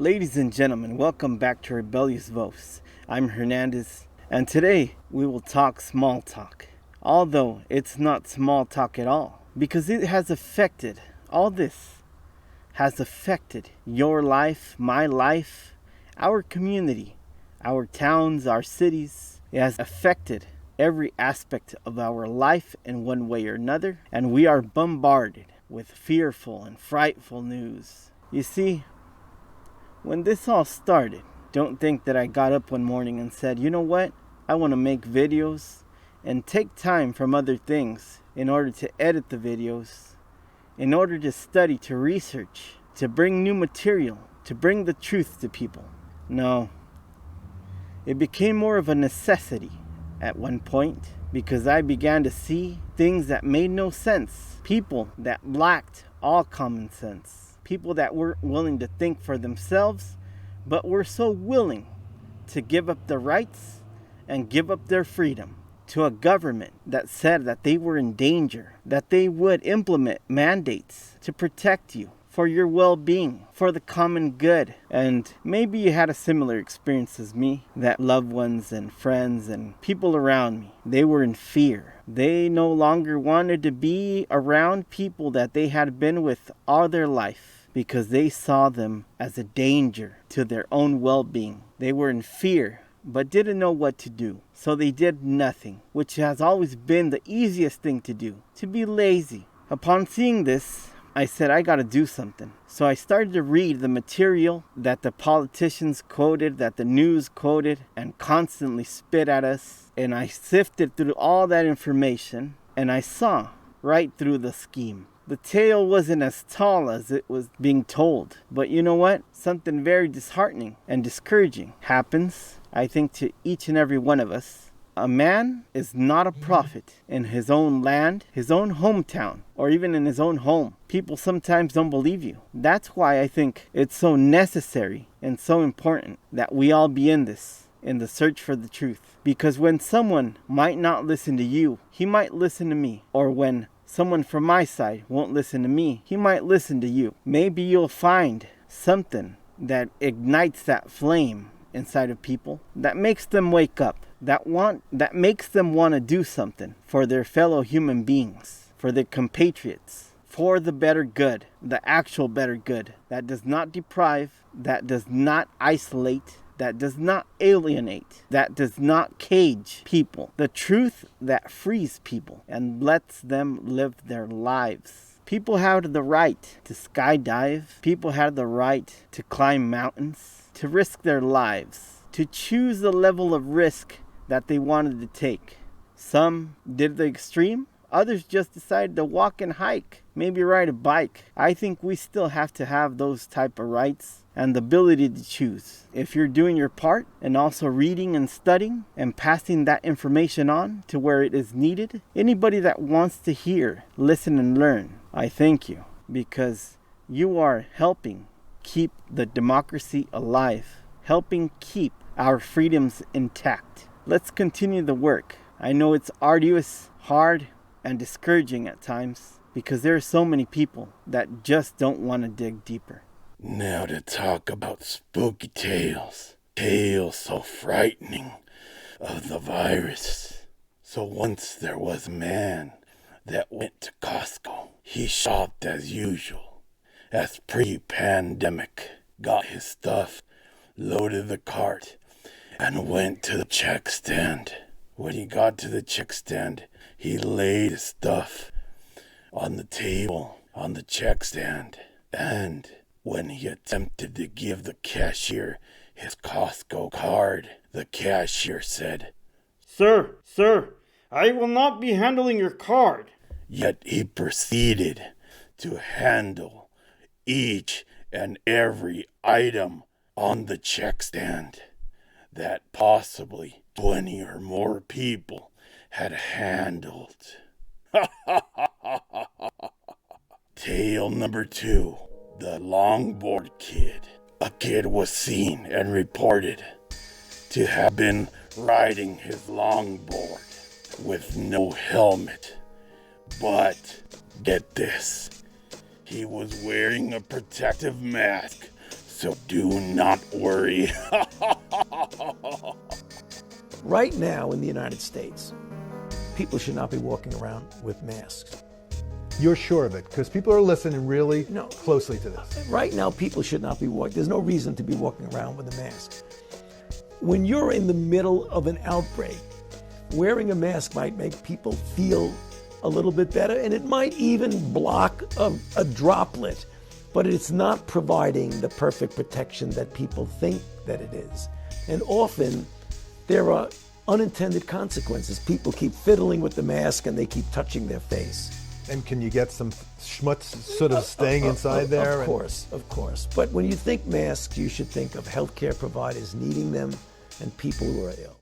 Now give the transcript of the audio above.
Ladies and gentlemen, welcome back to Rebellious Voz. I'm Hernandez, and today we will talk small talk. Although it's not small talk at all, because it has affected, all this has affected your life, my life, our community, our towns, our cities. It has affected every aspect of our life in one way or another, and we are bombarded with fearful and frightful news. You see, when this all started, don't think that I got up one morning and said, you know what, I want to make videos and take time from other things in order to edit the videos, in order to study, to research, to bring new material, to bring the truth to people. No, it became more of a necessity at one point because I began to see things that made no sense, people that lacked all common sense. People that weren't willing to think for themselves, but were so willing to give up their rights and give up their freedom to a government that said that they were in danger, that they would implement mandates to protect you for your well-being, for the common good. And maybe you had a similar experience as me, that loved ones and friends and people around me, they were in fear. They no longer wanted to be around people that they had been with all their life, because they saw them as a danger to their own well-being. They were in fear, but didn't know what to do. So they did nothing, which has always been the easiest thing to do, to be lazy. Upon seeing this, I said, I gotta do something. So I started to read the material that the politicians quoted, that the news quoted, and constantly spit at us. And I sifted through all that information, and I saw right through the scheme. The tale wasn't as tall as it was being told. But you know what? Something very disheartening and discouraging happens, I think, to each and every one of us. A man is not a prophet in his own land, his own hometown, or even in his own home. People sometimes don't believe you. That's why I think it's so necessary and so important that we all be in this, in the search for the truth. Because when someone might not listen to you, he might listen to me. Or when someone from my side won't listen to me, he might listen to you. Maybe you'll find something that ignites that flame inside of people, that makes them wake up, that makes them want to do something for their fellow human beings, for their compatriots, for the better good, the actual better good, that does not deprive, that does not isolate, that does not alienate, that does not cage people. The truth that frees people and lets them live their lives. People have the right to skydive. People have the right to climb mountains, to risk their lives, to choose the level of risk that they wanted to take. Some did the extreme. Others just decided to walk and hike, maybe ride a bike. I think we still have to have those type of rights and the ability to choose. If you're doing your part and also reading and studying and passing that information on to where it is needed, anybody that wants to hear, listen and learn, I thank you, because you are helping keep the democracy alive, helping keep our freedoms intact. Let's continue the work. I know it's arduous, hard, and discouraging at times, because there are so many people that just don't want to dig deeper. Now to talk about spooky tales so frightening of the virus. So once there was a man that went to Costco. He shopped as usual, as pre-pandemic, got his stuff, loaded the cart, and went to the check stand. When he got to the check stand, he laid his stuff on the table on the check stand, and when he attempted to give the cashier his Costco card, the cashier said, Sir, I will not be handling your card." Yet he proceeded to handle each and every item on the check stand that possibly 20 or more people had handled. Tale number 2. The longboard kid. A kid was seen and reported to have been riding his longboard with no helmet. But, get this, he was wearing a protective mask So do not worry. Right now in the United States, people should not be walking around with masks. You're sure of it? Because people are listening really No. closely to this. Right now, people should not be walking. There's no reason to be walking around with a mask. When you're in the middle of an outbreak, wearing a mask might make people feel a little bit better, and it might even block a droplet, but it's not providing the perfect protection that people think that it is. And often, there are unintended consequences. People keep fiddling with the mask and they keep touching their face. And can you get some schmutz sort of staying inside there? Of course. But when you think masks, you should think of healthcare providers needing them and people who are ill.